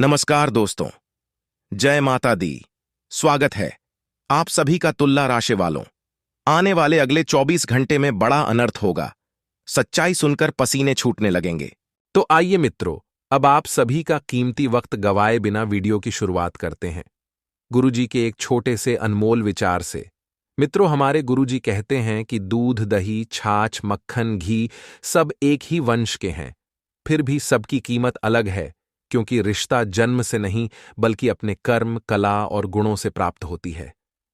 नमस्कार दोस्तों। जय माता दी। स्वागत है आप सभी का तुला राशि वालों। आने वाले अगले 24 घंटे में बड़ा अनर्थ होगा। सच्चाई सुनकर पसीने छूटने लगेंगे। तो आइए मित्रों, अब आप सभी का कीमती वक्त गवाए बिना वीडियो की शुरुआत करते हैं गुरुजी के एक छोटे से अनमोल विचार से। मित्रों, हमारे गुरुजी कहते हैं कि दूध, दही, छाछ, मक्खन, घी सब एक ही वंश के हैं, फिर भी सबकी कीमत अलग है, क्योंकि रिश्ता जन्म से नहीं बल्कि अपने कर्म, कला और गुणों से प्राप्त होती है।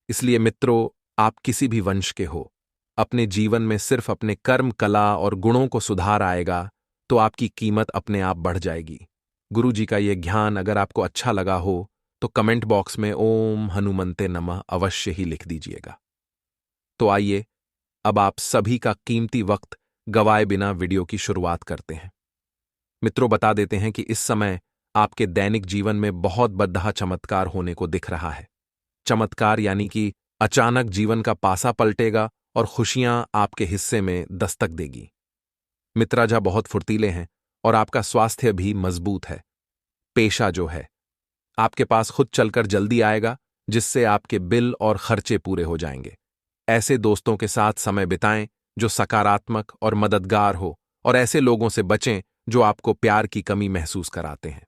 इसलिए मित्रों, आप किसी भी वंश के हो, अपने जीवन में सिर्फ अपने कर्म, कला और गुणों को सुधार आएगा तो आपकी कीमत अपने आप बढ़ जाएगी। गुरुजी का यह ज्ञान अगर आपको अच्छा लगा हो तो कमेंट बॉक्स में ओम हनुमंते नमः अवश्य ही लिख दीजिएगा। तो आइए अब आप सभी का कीमती वक्त गवाए बिना वीडियो की शुरुआत करते हैं। मित्रों, बता देते हैं कि इस समय आपके दैनिक जीवन में बहुत बड़ा चमत्कार होने को दिख रहा है। चमत्कार यानी कि अचानक जीवन का पासा पलटेगा और खुशियां आपके हिस्से में दस्तक देगी। मित्राजा बहुत फुर्तीले हैं और आपका स्वास्थ्य भी मजबूत है। पेशा जो है आपके पास खुद चलकर जल्दी आएगा, जिससे आपके बिल और खर्चे पूरे हो जाएंगे। ऐसे दोस्तों के साथ समय बिताएं जो सकारात्मक और मददगार हो, और ऐसे लोगों से बचें जो आपको प्यार की कमी महसूस कराते हैं।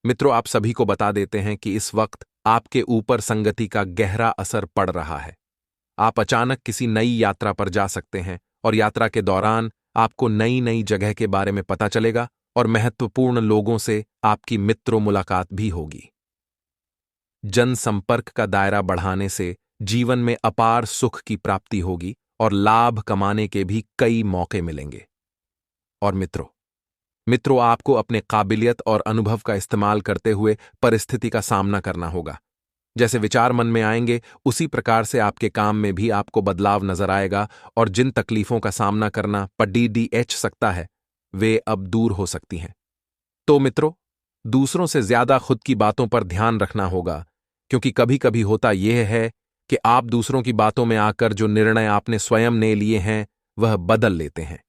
मित्रों, आप सभी को बता देते हैं कि इस वक्त आपके ऊपर संगति का गहरा असर पड़ रहा है। आप अचानक किसी नई यात्रा पर जा सकते हैं और यात्रा के दौरान आपको नई नई जगह के बारे में पता चलेगा और महत्वपूर्ण लोगों से आपकी मित्रों मुलाकात भी होगी। जनसंपर्क का दायरा बढ़ाने से जीवन में अपार सुख की प्राप्ति होगी और लाभ कमाने के भी कई मौके मिलेंगे। और मित्रों, आपको अपने काबिलियत और अनुभव का इस्तेमाल करते हुए परिस्थिति का सामना करना होगा। जैसे विचार मन में आएंगे, उसी प्रकार से आपके काम में भी आपको बदलाव नजर आएगा और जिन तकलीफों का सामना करना पड़ सकता है, वे अब दूर हो सकती हैं। तो मित्रों, दूसरों से ज्यादा खुद की बातों पर ध्यान रखना होगा, क्योंकि कभी कभी होता यह है कि आप दूसरों की बातों में आकर जो निर्णय आपने स्वयं ने लिए हैं वह बदल लेते हैं।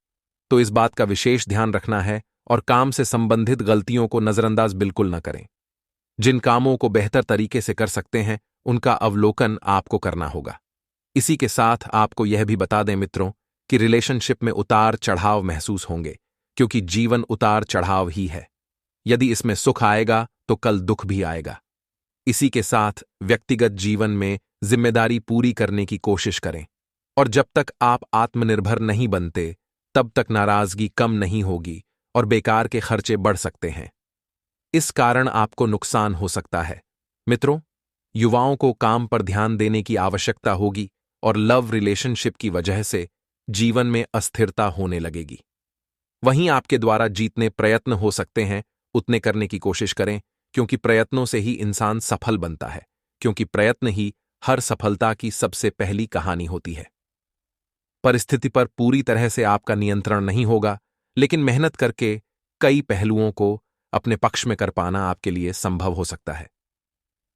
तो इस बात का विशेष ध्यान रखना है और काम से संबंधित गलतियों को नजरअंदाज बिल्कुल न करें। जिन कामों को बेहतर तरीके से कर सकते हैं उनका अवलोकन आपको करना होगा। इसी के साथ आपको यह भी बता दें मित्रों कि रिलेशनशिप में उतार चढ़ाव महसूस होंगे, क्योंकि जीवन उतार चढ़ाव ही है। यदि इसमें सुख आएगा तो कल दुख भी आएगा। इसी के साथ व्यक्तिगत जीवन में जिम्मेदारी पूरी करने की कोशिश करें, और जब तक आप आत्मनिर्भर नहीं बनते तब तक नाराजगी कम नहीं होगी और बेकार के खर्चे बढ़ सकते हैं। इस कारण आपको नुकसान हो सकता है। मित्रों, युवाओं को काम पर ध्यान देने की आवश्यकता होगी और लव रिलेशनशिप की वजह से जीवन में अस्थिरता होने लगेगी। वहीं आपके द्वारा जीतने प्रयत्न हो सकते हैं, उतने करने की कोशिश करें, क्योंकि प्रयत्नों से ही इंसान सफल बनता है, क्योंकि प्रयत्न ही हर सफलता की सबसे पहली कहानी होती है। परिस्थिति पर पूरी तरह से आपका नियंत्रण नहीं होगा, लेकिन मेहनत करके कई पहलुओं को अपने पक्ष में कर पाना आपके लिए संभव हो सकता है।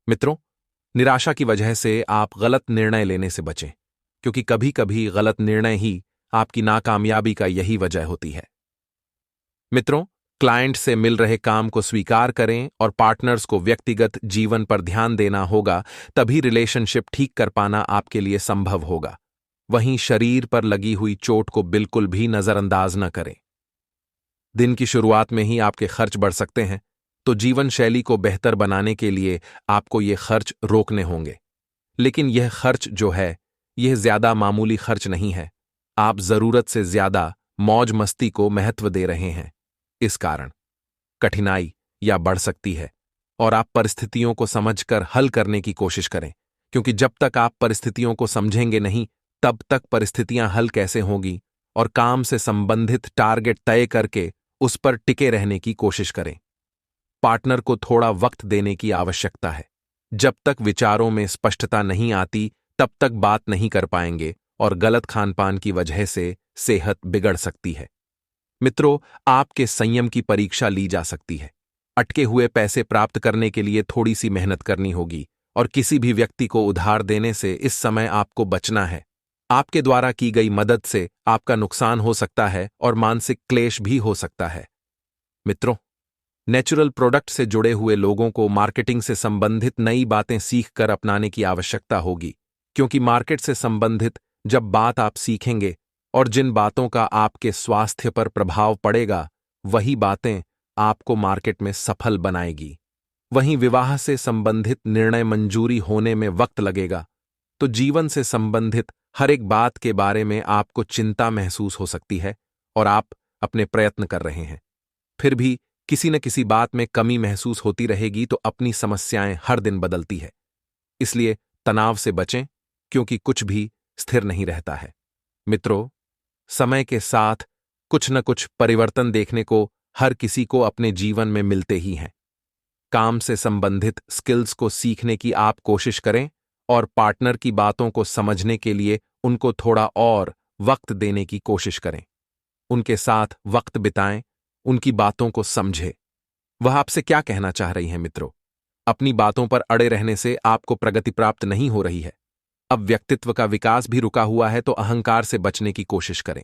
मित्रों, निराशा की वजह से आप गलत निर्णय लेने से बचें, क्योंकि कभी कभी गलत निर्णय ही आपकी नाकामयाबी का यही वजह होती है। मित्रों, क्लाइंट से मिल रहे काम को स्वीकार करें और पार्टनर्स को व्यक्तिगत जीवन पर ध्यान देना होगा, तभी रिलेशनशिप ठीक कर पाना आपके लिए संभव होगा। वहीं शरीर पर लगी हुई चोट को बिल्कुल भी नजरअंदाज न करें। दिन की शुरुआत में ही आपके खर्च बढ़ सकते हैं, तो जीवन शैली को बेहतर बनाने के लिए आपको ये खर्च रोकने होंगे। लेकिन यह खर्च जो है, यह ज्यादा मामूली खर्च नहीं है। आप जरूरत से ज्यादा मौज मस्ती को महत्व दे रहे हैं। इस कारण कठिनाई या बढ़ सकती है, और आप परिस्थितियों को समझकर हल करने की कोशिश करें, क्योंकि जब तक आप परिस्थितियों को समझेंगे नहीं, तब तक परिस्थितियां हल कैसे होंगी। और काम से संबंधित टारगेट तय करके उस पर टिके रहने की कोशिश करें। पार्टनर को थोड़ा वक्त देने की आवश्यकता है। जब तक विचारों में स्पष्टता नहीं आती, तब तक बात नहीं कर पाएंगे और गलत खानपान की वजह से सेहत बिगड़ सकती है। मित्रों, आपके संयम की परीक्षा ली जा सकती है। अटके हुए पैसे प्राप्त करने के लिए थोड़ी सी मेहनत करनी होगी, और किसी भी व्यक्ति को उधार देने से इस समय आपको बचना है। आपके द्वारा की गई मदद से आपका नुकसान हो सकता है और मानसिक क्लेश भी हो सकता है। मित्रों, नेचुरल प्रोडक्ट से जुड़े हुए लोगों को मार्केटिंग से संबंधित नई बातें सीखकर अपनाने की आवश्यकता होगी, क्योंकि मार्केट से संबंधित जब बात आप सीखेंगे और जिन बातों का आपके स्वास्थ्य पर प्रभाव पड़ेगा, वही बातें आपको मार्केट में सफल बनाएगी। वहीं विवाह से संबंधित निर्णय मंजूरी होने में वक्त लगेगा, तो जीवन से संबंधित हर एक बात के बारे में आपको चिंता महसूस हो सकती है और आप अपने प्रयत्न कर रहे हैं, फिर भी किसी न किसी बात में कमी महसूस होती रहेगी, तो अपनी समस्याएं हर दिन बदलती है। इसलिए तनाव से बचें, क्योंकि कुछ भी स्थिर नहीं रहता है। मित्रों, समय के साथ कुछ न कुछ परिवर्तन देखने को हर किसी को अपने जीवन में मिलते ही हैं। काम से संबंधित स्किल्स को सीखने की आप कोशिश करें और पार्टनर की बातों को समझने के लिए उनको थोड़ा और वक्त देने की कोशिश करें। उनके साथ वक्त बिताएं, उनकी बातों को समझें। वह आपसे क्या कहना चाह रही हैं मित्रों? अपनी बातों पर अड़े रहने से आपको प्रगति प्राप्त नहीं हो रही है। अब व्यक्तित्व का विकास भी रुका हुआ है, तो अहंकार से बचने की कोशिश करें।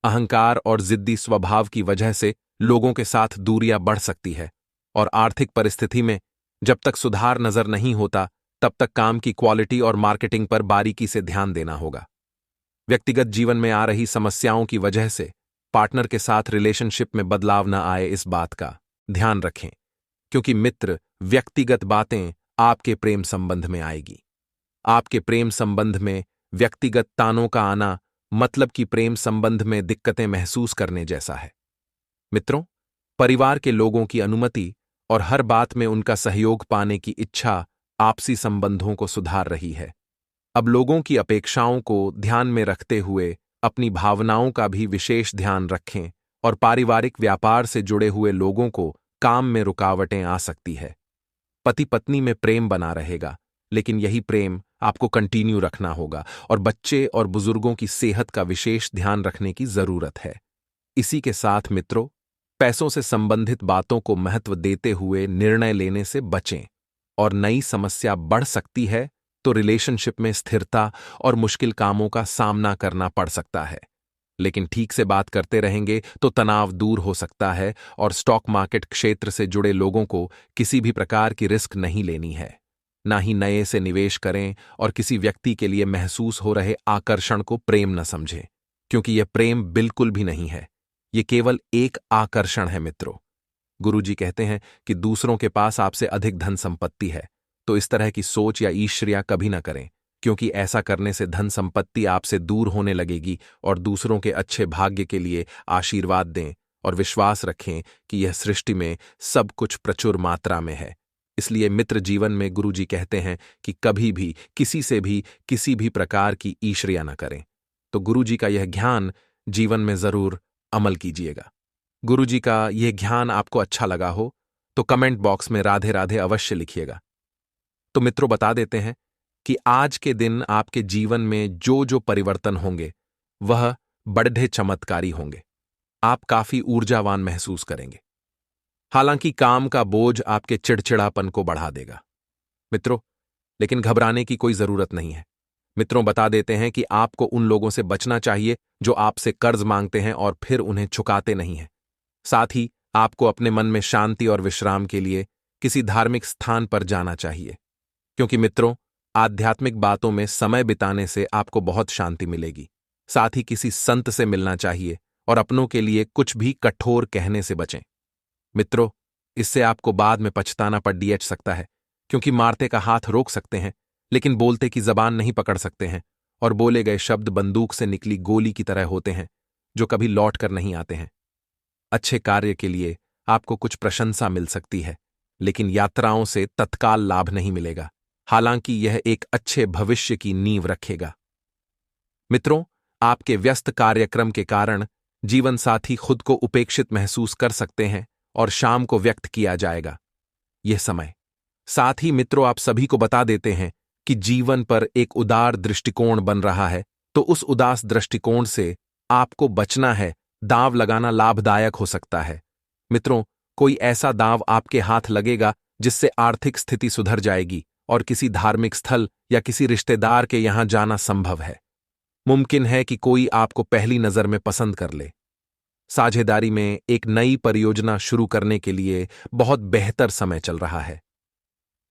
अहंकार और जिद्दी स्वभाव की वजह से लोगों के साथ दूरियां बढ़ सकती है और आर्थिक परिस्थिति में जब तक सुधार नजर नहीं होता, तब तक काम की क्वालिटी और मार्केटिंग पर बारीकी से ध्यान देना होगा। व्यक्तिगत जीवन में आ रही समस्याओं की वजह से पार्टनर के साथ रिलेशनशिप में बदलाव न आए, इस बात का ध्यान रखें, क्योंकि मित्र व्यक्तिगत बातें आपके प्रेम संबंध में आएगी। आपके प्रेम संबंध में व्यक्तिगत तानों का आना मतलब कि प्रेम संबंध में दिक्कतें महसूस करने जैसा है। मित्रों, परिवार के लोगों की अनुमति और हर बात में उनका सहयोग पाने की इच्छा आपसी संबंधों को सुधार रही है। अब लोगों की अपेक्षाओं को ध्यान में रखते हुए अपनी भावनाओं का भी विशेष ध्यान रखें और पारिवारिक व्यापार से जुड़े हुए लोगों को काम में रुकावटें आ सकती है। पति पत्नी में प्रेम बना रहेगा, लेकिन यही प्रेम आपको कंटिन्यू रखना होगा और बच्चे और बुजुर्गों की सेहत का विशेष ध्यान रखने की जरूरत है। इसी के साथ मित्रों, पैसों से संबंधित बातों को महत्व देते हुए निर्णय लेने से बचें और नई समस्या बढ़ सकती है, तो रिलेशनशिप में स्थिरता और मुश्किल कामों का सामना करना पड़ सकता है। लेकिन ठीक से बात करते रहेंगे तो तनाव दूर हो सकता है और स्टॉक मार्केट क्षेत्र से जुड़े लोगों को किसी भी प्रकार की रिस्क नहीं लेनी है। ना ही नए से निवेश करें और किसी व्यक्ति के लिए महसूस हो रहे आकर्षण को प्रेम न समझें, क्योंकि यह प्रेम बिल्कुल भी नहीं है। ये केवल एक आकर्षण है मित्रों। गुरुजी कहते हैं कि दूसरों के पास आपसे अधिक धन संपत्ति है, तो इस तरह की सोच या ईर्ष्या कभी न करें, क्योंकि ऐसा करने से धन संपत्ति आपसे दूर होने लगेगी और दूसरों के अच्छे भाग्य के लिए आशीर्वाद दें और विश्वास रखें कि यह सृष्टि में सब कुछ प्रचुर मात्रा में है। इसलिए मित्र जीवन में गुरुजी कहते हैं कि कभी भी किसी से भी किसी भी प्रकार की ईर्ष्या न करें। तो गुरुजी का यह ज्ञान जीवन में जरूर अमल कीजिएगा। गुरुजी का यह ज्ञान आपको अच्छा लगा हो तो कमेंट बॉक्स में राधे राधे अवश्य लिखिएगा। तो मित्रों, बता देते हैं कि आज के दिन आपके जीवन में जो जो परिवर्तन होंगे वह बड़े चमत्कारी होंगे। आप काफी ऊर्जावान महसूस करेंगे। हालांकि काम का बोझ आपके चिड़चिड़ापन को बढ़ा देगा मित्रों, लेकिन घबराने की कोई जरूरत नहीं है। मित्रों, बता देते हैं कि आपको उन लोगों से बचना चाहिए जो आपसे कर्ज मांगते हैं और फिर उन्हें चुकाते नहीं हैं। साथ ही आपको अपने मन में शांति और विश्राम के लिए किसी धार्मिक स्थान पर जाना चाहिए, क्योंकि मित्रों, आध्यात्मिक बातों में समय बिताने से आपको बहुत शांति मिलेगी। साथ ही किसी संत से मिलना चाहिए और अपनों के लिए कुछ भी कठोर कहने से बचें। मित्रों, इससे आपको बाद में पछताना पड़ सकता है, क्योंकि मारते का हाथ रोक सकते हैं लेकिन बोलते की जबान नहीं पकड़ सकते हैं, और बोले गए शब्द बंदूक से निकली गोली की तरह होते हैं जो कभी लौट कर नहीं आते हैं। अच्छे कार्य के लिए आपको कुछ प्रशंसा मिल सकती है, लेकिन यात्राओं से तत्काल लाभ नहीं मिलेगा, हालांकि यह एक अच्छे भविष्य की नींव रखेगा। मित्रों, आपके व्यस्त कार्यक्रम के कारण जीवन साथी खुद को उपेक्षित महसूस कर सकते हैं और शाम को व्यक्त किया जाएगा यह समय। साथ ही मित्रों, आप सभी को बता देते हैं कि जीवन पर एक उदार दृष्टिकोण बन रहा है, तो उस उदास दृष्टिकोण से आपको बचना है। दांव लगाना लाभदायक हो सकता है। मित्रों, कोई ऐसा दांव आपके हाथ लगेगा जिससे आर्थिक स्थिति सुधर जाएगी और किसी धार्मिक स्थल या किसी रिश्तेदार के यहां जाना संभव है। मुमकिन है कि कोई आपको पहली नजर में पसंद कर ले। साझेदारी में एक नई परियोजना शुरू करने के लिए बहुत बेहतर समय चल रहा है।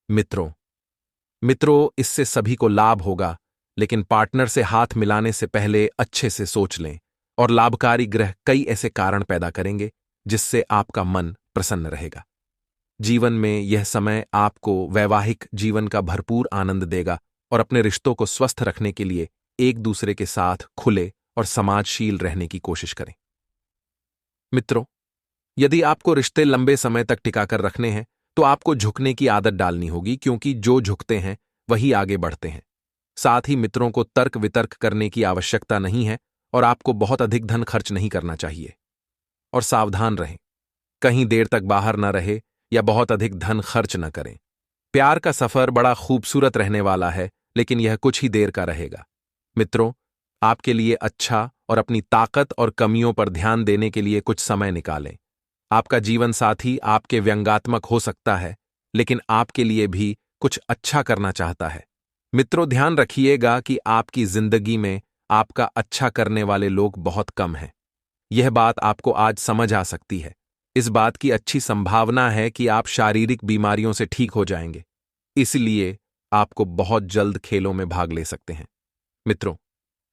मित्रों मित्रों इससे सभी को लाभ होगा, लेकिन पार्टनर से हाथ मिलाने से पहले अच्छे से सोच लें, और लाभकारी ग्रह कई ऐसे कारण पैदा करेंगे जिससे आपका मन प्रसन्न रहेगा। जीवन में यह समय आपको वैवाहिक जीवन का भरपूर आनंद देगा और अपने रिश्तों को स्वस्थ रखने के लिए एक दूसरे के साथ खुले और समाजशील रहने की कोशिश करें। मित्रों, यदि आपको रिश्ते लंबे समय तक टिकाकर रखने हैं तो आपको झुकने की आदत डालनी होगी, क्योंकि जो झुकते हैं वही आगे बढ़ते हैं। साथ ही मित्रों को तर्क वितर्क करने की आवश्यकता नहीं है और आपको बहुत अधिक धन खर्च नहीं करना चाहिए। और सावधान रहें, कहीं देर तक बाहर न रहे या बहुत अधिक धन खर्च न करें। प्यार का सफर बड़ा खूबसूरत रहने वाला है, लेकिन यह कुछ ही देर का रहेगा। मित्रों, आपके लिए अच्छा और अपनी ताकत और कमियों पर ध्यान देने के लिए कुछ समय निकालें। आपका जीवन साथी आपके व्यंग्यात्मक हो सकता है, लेकिन आपके लिए भी कुछ अच्छा करना चाहता है। मित्रों, ध्यान रखिएगा कि आपकी जिंदगी में आपका अच्छा करने वाले लोग बहुत कम हैं। यह बात आपको आज समझ आ सकती है। इस बात की अच्छी संभावना है कि आप शारीरिक बीमारियों से ठीक हो जाएंगे, इसलिए आपको बहुत जल्द खेलों में भाग ले सकते हैं। मित्रों,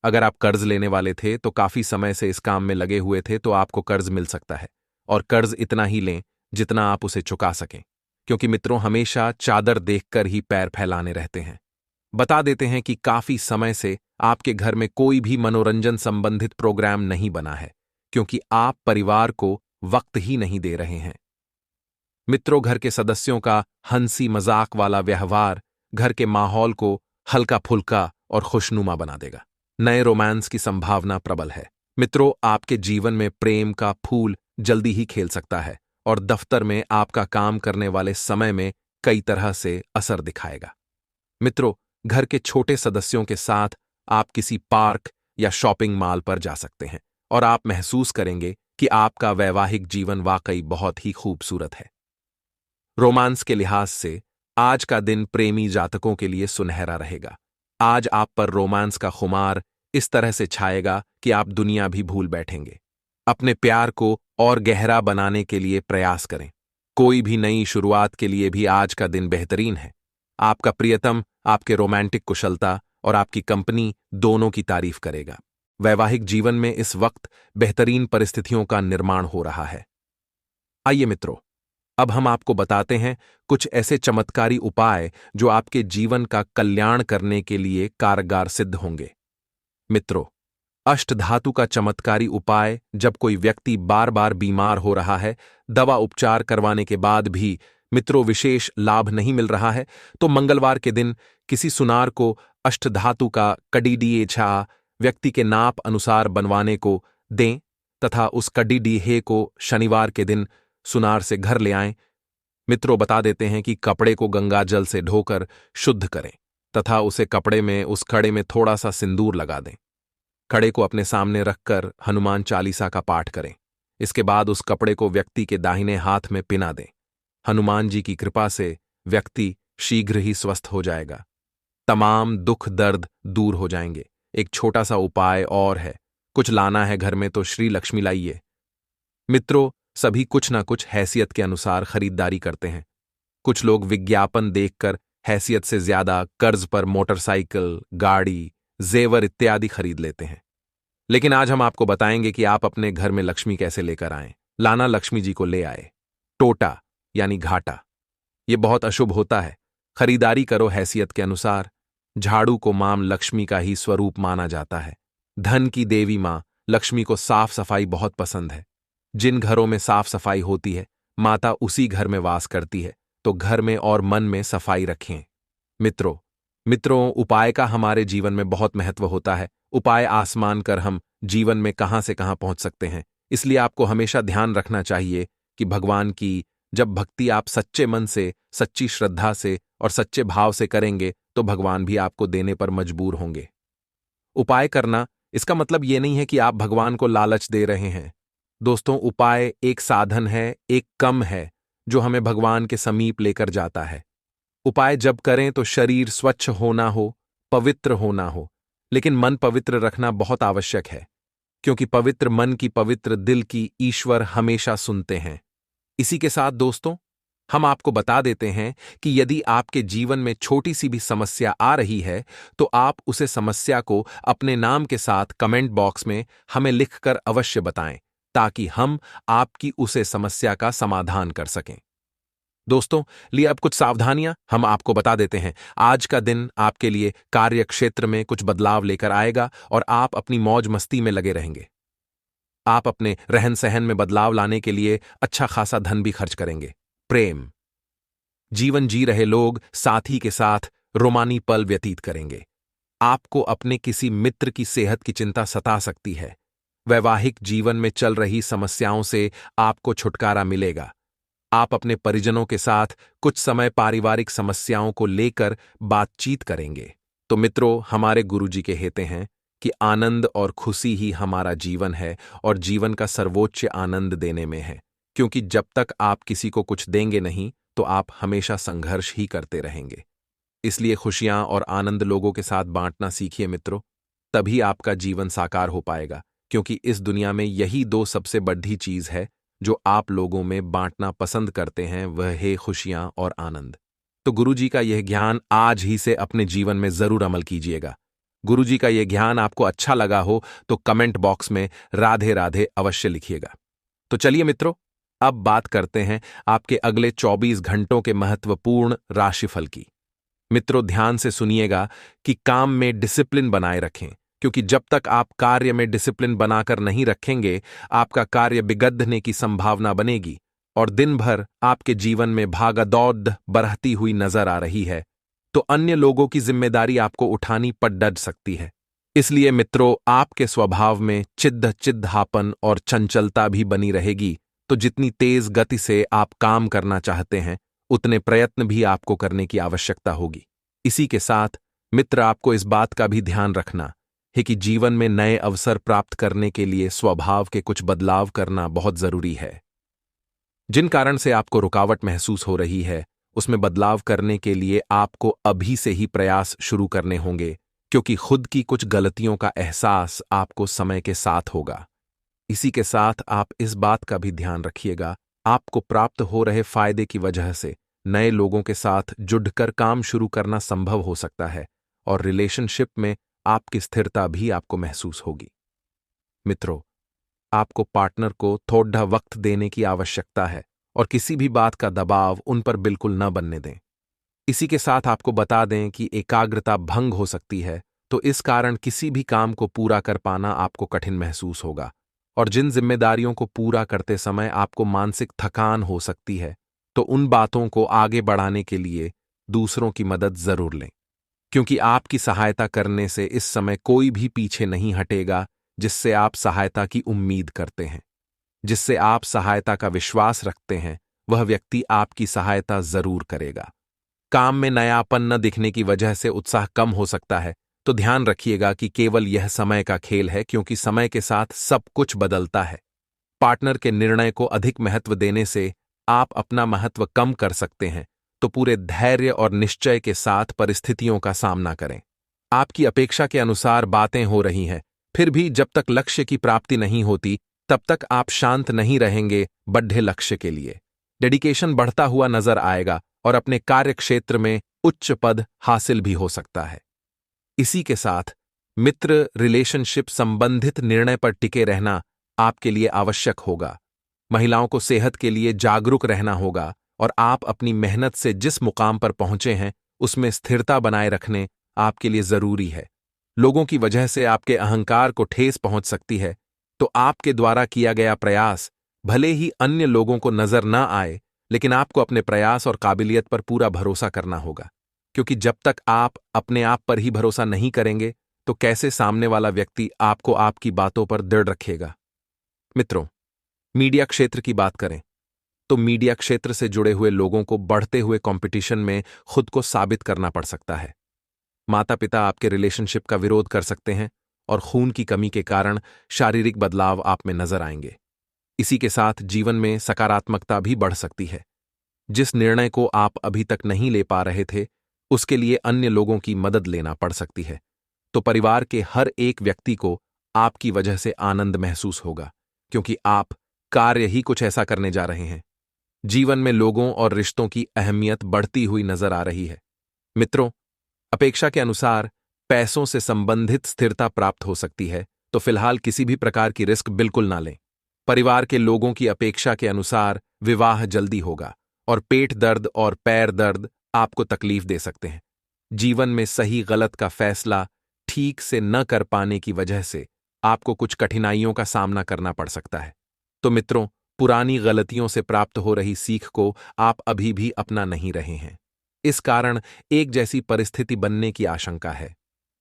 अगर आप कर्ज लेने वाले थे तो काफी समय से इस काम में लगे हुए थे, तो आपको कर्ज मिल सकता है, और कर्ज इतना ही लें जितना आप उसे चुका सकें, क्योंकि मित्रों हमेशा चादर देखकर ही पैर फैलाने रहते हैं। बता देते हैं कि काफी समय से आपके घर में कोई भी मनोरंजन संबंधित प्रोग्राम नहीं बना है, क्योंकि आप परिवार को वक्त ही नहीं दे रहे हैं। मित्रों, घर के सदस्यों का हंसी मजाक वाला व्यवहार घर के माहौल को हल्का फुल्का और खुशनुमा बना देगा। नए रोमांस की संभावना प्रबल है। मित्रों, आपके जीवन में प्रेम का फूल जल्दी ही खेल सकता है, और दफ्तर में आपका काम करने वाले समय में कई तरह से असर दिखाएगा। मित्रों, घर के छोटे सदस्यों के साथ आप किसी पार्क या शॉपिंग मॉल पर जा सकते हैं, और आप महसूस करेंगे कि आपका वैवाहिक जीवन वाकई बहुत ही खूबसूरत है। रोमांस के लिहाज से आज का दिन प्रेमी जातकों के लिए सुनहरा रहेगा। आज आप पर रोमांस का खुमार इस तरह से छाएगा कि आप दुनिया भी भूल बैठेंगे। अपने प्यार को और गहरा बनाने के लिए प्रयास करें। कोई भी नई शुरुआत के लिए भी आज का दिन बेहतरीन है। आपका प्रियतम आपके रोमांटिक कुशलता और आपकी कंपनी दोनों की तारीफ करेगा। वैवाहिक जीवन में इस वक्त बेहतरीन परिस्थितियों का निर्माण हो रहा है। आइए मित्रों, अब हम आपको बताते हैं कुछ ऐसे चमत्कारी उपाय जो आपके जीवन का कल्याण करने के लिए कारगर सिद्ध होंगे। मित्रों, अष्टधातु का चमत्कारी उपाय जब कोई व्यक्ति बार बार बीमार हो रहा है, दवा उपचार करवाने के बाद भी मित्रों विशेष लाभ नहीं मिल रहा है, तो मंगलवार के दिन किसी सुनार को अष्टधातु का कड़ीडीएछा व्यक्ति के नाप अनुसार बनवाने को दें तथा उस कड़ीडीहे को शनिवार के दिन सुनार से घर ले आएं। मित्रों, बता देते हैं कि कपड़े को गंगा जल से धोकर शुद्ध करें तथा उसे कपड़े में उस कड़े में थोड़ा सा सिंदूर लगा दें। कड़े को अपने सामने रखकर हनुमान चालीसा का पाठ करें। इसके बाद उस कपड़े को व्यक्ति के दाहिने हाथ में पिना दें। हनुमान जी की कृपा से व्यक्ति शीघ्र ही स्वस्थ हो जाएगा। तमाम दुख दर्द दूर हो जाएंगे। एक छोटा सा उपाय और है। कुछ लाना है घर में तो श्री लक्ष्मी लाइए। मित्रों, सभी कुछ ना कुछ हैसियत के अनुसार खरीदारी करते हैं। कुछ लोग विज्ञापन देखकर हैसियत से ज्यादा कर्ज पर मोटरसाइकिल, गाड़ी, जेवर इत्यादि खरीद लेते हैं। लेकिन आज हम आपको बताएंगे कि आप अपने घर में लक्ष्मी कैसे लेकर आएं। लाना लक्ष्मी जी को ले आए। टोटा यानी घाटा, ये बहुत अशुभ होता है। खरीदारी करो हैसियत के अनुसार। झाड़ू को मां लक्ष्मी का ही स्वरूप माना जाता है। धन की देवी मां लक्ष्मी को साफ सफाई बहुत पसंद है। जिन घरों में साफ सफाई होती है, माता उसी घर में वास करती है, तो घर में और मन में सफाई रखें। मित्रों, उपाय का हमारे जीवन में बहुत महत्व होता है। उपाय आसमान कर हम जीवन में कहां से कहां पहुंच सकते हैं। इसलिए आपको हमेशा ध्यान रखना चाहिए कि भगवान की जब भक्ति आप सच्चे मन से, सच्ची श्रद्धा से और सच्चे भाव से करेंगे तो भगवान भी आपको देने पर मजबूर होंगे। उपाय करना इसका मतलब ये नहीं है कि आप भगवान को लालच दे रहे हैं। दोस्तों, उपाय एक साधन है, एक कम है जो हमें भगवान के समीप लेकर जाता है। उपाय जब करें तो शरीर स्वच्छ होना हो, पवित्र होना हो, लेकिन मन पवित्र रखना बहुत आवश्यक है। क्योंकि पवित्र मन की पवित्र दिल की ईश्वर हमेशा सुनते हैं। इसी के साथ दोस्तों, हम आपको बता देते हैं कि यदि आपके जीवन में छोटी सी भी समस्या आ रही है तो आप उसे समस्या को अपने नाम के साथ कमेंट बॉक्स में हमें लिखकर अवश्य बताएं, ताकि हम आपकी उसे समस्या का समाधान कर सकें। दोस्तों, लिए अब कुछ सावधानियां हम आपको बता देते हैं। आज का दिन आपके लिए कार्य क्षेत्र में कुछ बदलाव लेकर आएगा और आप अपनी मौज मस्ती में लगे रहेंगे। आप अपने रहन सहन में बदलाव लाने के लिए अच्छा खासा धन भी खर्च करेंगे। प्रेम, जीवन जी रहे लोग साथी के साथ रोमानी पल व्यतीत करेंगे। आपको अपने किसी मित्र की सेहत की चिंता सता सकती है। वैवाहिक जीवन में चल रही समस्याओं से आपको छुटकारा मिलेगा। आप अपने परिजनों के साथ कुछ समय पारिवारिक समस्याओं को लेकर बातचीत करेंगे। तो मित्रों, हमारे गुरुजी कहते हैं कि आनंद और खुशी ही हमारा जीवन है और जीवन का सर्वोच्च आनंद देने में है, क्योंकि जब तक आप किसी को कुछ देंगे नहीं तो आप हमेशा संघर्ष ही करते रहेंगे। इसलिए खुशियां और आनंद लोगों के साथ बांटना सीखिए मित्रों, तभी आपका जीवन साकार हो पाएगा, क्योंकि इस दुनिया में यही दो सबसे बड़ी चीज है जो आप लोगों में बांटना पसंद करते हैं, वह है खुशियां और आनंद। तो गुरुजी का यह ज्ञान आज ही से अपने जीवन में जरूर अमल कीजिएगा। गुरुजी का यह ज्ञान आपको अच्छा लगा हो तो कमेंट बॉक्स में राधे राधे अवश्य लिखिएगा। तो चलिए मित्रों, अब बात करते हैं आपके अगले 24 घंटों के महत्वपूर्ण राशिफल की। मित्रों, ध्यान से सुनिएगा कि काम में डिसिप्लिन बनाए रखें, क्योंकि जब तक आप कार्य में डिसिप्लिन बनाकर नहीं रखेंगे, आपका कार्य बिगड़ने की संभावना बनेगी और दिन भर आपके जीवन में भागदौड़ बढ़ती हुई नजर आ रही है, तो अन्य लोगों की जिम्मेदारी आपको उठानी पड़ सकती है। इसलिए मित्रों, आपके स्वभाव में चिढ़ापन और चंचलता भी बनी रहेगी, तो जितनी तेज गति से आप काम करना चाहते हैं उतने प्रयत्न भी आपको करने की आवश्यकता होगी। इसी के साथ मित्र, आपको इस बात का भी ध्यान रखना है कि जीवन में नए अवसर प्राप्त करने के लिए स्वभाव के कुछ बदलाव करना बहुत जरूरी है। जिन कारण से आपको रुकावट महसूस हो रही है, उसमें बदलाव करने के लिए आपको अभी से ही प्रयास शुरू करने होंगे, क्योंकि खुद की कुछ गलतियों का एहसास आपको समय के साथ होगा। इसी के साथ आप इस बात का भी ध्यान रखिएगा, आपको प्राप्त हो रहे फायदे की वजह से नए लोगों के साथ जुड़कर काम शुरू करना संभव हो सकता है और रिलेशनशिप में आपकी स्थिरता भी आपको महसूस होगी। मित्रों, आपको पार्टनर को थोड़ा वक्त देने की आवश्यकता है और किसी भी बात का दबाव उन पर बिल्कुल न बनने दें। इसी के साथ आपको बता दें कि एकाग्रता भंग हो सकती है, तो इस कारण किसी भी काम को पूरा कर पाना आपको कठिन महसूस होगा और जिन जिम्मेदारियों को पूरा करते समय आपको मानसिक थकान हो सकती है, तो उन बातों को आगे बढ़ाने के लिए दूसरों की मदद जरूर लें, क्योंकि आपकी सहायता करने से इस समय कोई भी पीछे नहीं हटेगा जिससे आप सहायता की उम्मीद करते हैं। जिससे आप सहायता का विश्वास रखते हैं, वह व्यक्ति आपकी सहायता जरूर करेगा। काम में नयापन न दिखने की वजह से उत्साह कम हो सकता है, तो ध्यान रखिएगा कि केवल यह समय का खेल है, क्योंकि समय के साथ सब कुछ बदलता है। पार्टनर के निर्णय को अधिक महत्व देने से आप अपना महत्व कम कर सकते हैं, तो पूरे धैर्य और निश्चय के साथ परिस्थितियों का सामना करें। आपकी अपेक्षा के अनुसार बातें हो रही हैं, फिर भी जब तक लक्ष्य की प्राप्ति नहीं होती तब तक आप शांत नहीं रहेंगे। बड़े लक्ष्य के लिए डेडिकेशन बढ़ता हुआ नजर आएगा और अपने कार्य क्षेत्र में उच्च पद हासिल भी हो सकता है। इसी के साथ मित्र, रिलेशनशिप संबंधित निर्णय पर टिके रहना आपके लिए आवश्यक होगा। महिलाओं को सेहत के लिए जागरूक रहना होगा और आप अपनी मेहनत से जिस मुकाम पर पहुंचे हैं उसमें स्थिरता बनाए रखने आपके लिए जरूरी है। लोगों की वजह से आपके अहंकार को ठेस पहुंच सकती है, तो आपके द्वारा किया गया प्रयास भले ही अन्य लोगों को नजर न आए, लेकिन आपको अपने प्रयास और काबिलियत पर पूरा भरोसा करना होगा, क्योंकि जब तक आप अपने आप पर ही भरोसा नहीं करेंगे तो कैसे सामने वाला व्यक्ति आपको आपकी बातों पर दृढ़ रखेगा। मित्रों, मीडिया क्षेत्र की बात करें तो मीडिया क्षेत्र से जुड़े हुए लोगों को बढ़ते हुए कंपटीशन में खुद को साबित करना पड़ सकता है। माता पिता आपके रिलेशनशिप का विरोध कर सकते हैं और खून की कमी के कारण शारीरिक बदलाव आप में नजर आएंगे। इसी के साथ जीवन में सकारात्मकता भी बढ़ सकती है। जिस निर्णय को आप अभी तक नहीं ले पा रहे थे, उसके लिए अन्य लोगों की मदद लेना पड़ सकती है, तो परिवार के हर एक व्यक्ति को आपकी वजह से आनंद महसूस होगा, क्योंकि आप कार्य ही कुछ ऐसा करने जा रहे हैं। जीवन में लोगों और रिश्तों की अहमियत बढ़ती हुई नजर आ रही है। मित्रों, अपेक्षा के अनुसार पैसों से संबंधित स्थिरता प्राप्त हो सकती है, तो फिलहाल किसी भी प्रकार की रिस्क बिल्कुल ना लें। परिवार के लोगों की अपेक्षा के अनुसार विवाह जल्दी होगा और पेट दर्द और पैर दर्द आपको तकलीफ दे सकते हैं। जीवन में सही गलत का फैसला ठीक से न कर पाने की वजह से आपको कुछ कठिनाइयों का सामना करना पड़ सकता है। तो मित्रों, पुरानी गलतियों से प्राप्त हो रही सीख को आप अभी भी अपना नहीं रहे हैं। इस कारण एक जैसी परिस्थिति बनने की आशंका है।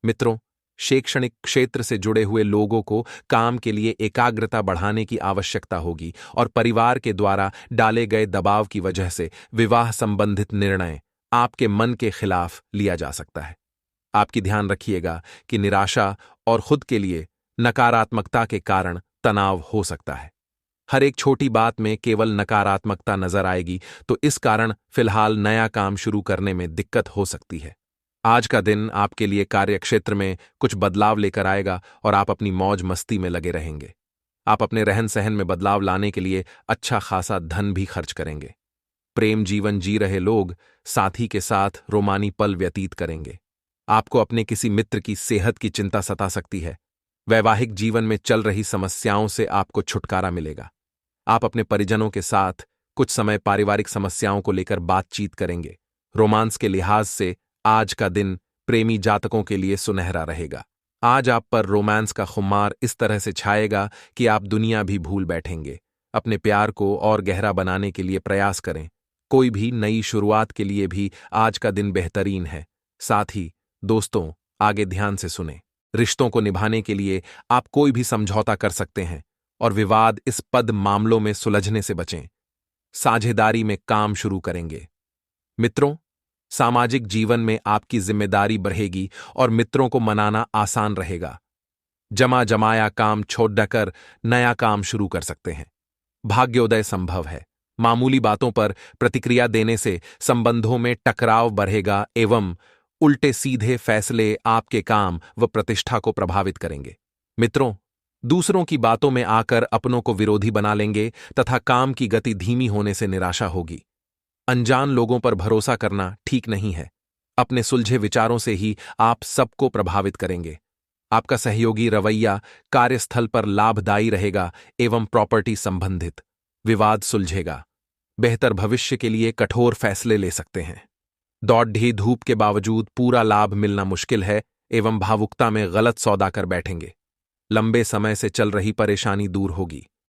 मित्रों, शैक्षणिक क्षेत्र से जुड़े हुए लोगों को काम के लिए एकाग्रता बढ़ाने की आवश्यकता होगी और परिवार के द्वारा डाले गए दबाव की वजह से विवाह संबंधित निर्णय आपके मन के खिलाफ लिया जा सकता है। आपकी ध्यान रखिएगा कि निराशा और खुद के लिए नकारात्मकता के कारण तनाव हो सकता है। हर एक छोटी बात में केवल नकारात्मकता नजर आएगी, तो इस कारण फिलहाल नया काम शुरू करने में दिक्कत हो सकती है। आज का दिन आपके लिए कार्यक्षेत्र में कुछ बदलाव लेकर आएगा और आप अपनी मौज मस्ती में लगे रहेंगे। आप अपने रहन सहन में बदलाव लाने के लिए अच्छा खासा धन भी खर्च करेंगे। प्रेम जीवन जी रहे लोग साथी के साथ रोमानी पल व्यतीत करेंगे। आपको अपने किसी मित्र की सेहत की चिंता सता सकती है। वैवाहिक जीवन में चल रही समस्याओं से आपको छुटकारा मिलेगा। आप अपने परिजनों के साथ कुछ समय पारिवारिक समस्याओं को लेकर बातचीत करेंगे। रोमांस के लिहाज से आज का दिन प्रेमी जातकों के लिए सुनहरा रहेगा। आज आप पर रोमांस का खुमार इस तरह से छाएगा कि आप दुनिया भी भूल बैठेंगे। अपने प्यार को और गहरा बनाने के लिए प्रयास करें। कोई भी नई शुरुआत के लिए भी आज का दिन बेहतरीन है। साथ ही दोस्तों, आगे ध्यान से सुने। रिश्तों को निभाने के लिए आप कोई भी समझौता कर सकते हैं और विवाद इस पद मामलों में सुलझने से बचें। साझेदारी में काम शुरू करेंगे। मित्रों, सामाजिक जीवन में आपकी जिम्मेदारी बढ़ेगी और मित्रों को मनाना आसान रहेगा। जमा जमाया काम छोड़कर नया काम शुरू कर सकते हैं। भाग्योदय संभव है। मामूली बातों पर प्रतिक्रिया देने से संबंधों में टकराव बढ़ेगा एवं उल्टे सीधे फैसले आपके काम व प्रतिष्ठा को प्रभावित करेंगे। मित्रों, दूसरों की बातों में आकर अपनों को विरोधी बना लेंगे तथा काम की गति धीमी होने से निराशा होगी। अनजान लोगों पर भरोसा करना ठीक नहीं है। अपने सुलझे विचारों से ही आप सबको प्रभावित करेंगे। आपका सहयोगी रवैया कार्यस्थल पर लाभदायी रहेगा एवं प्रॉपर्टी संबंधित विवाद सुलझेगा। बेहतर भविष्य के लिए कठोर फैसले ले सकते हैं। दौड़ ढी धूप के बावजूद पूरा लाभ मिलना मुश्किल है एवं भावुकता में गलत सौदा कर बैठेंगे। लंबे समय से चल रही परेशानी दूर होगी।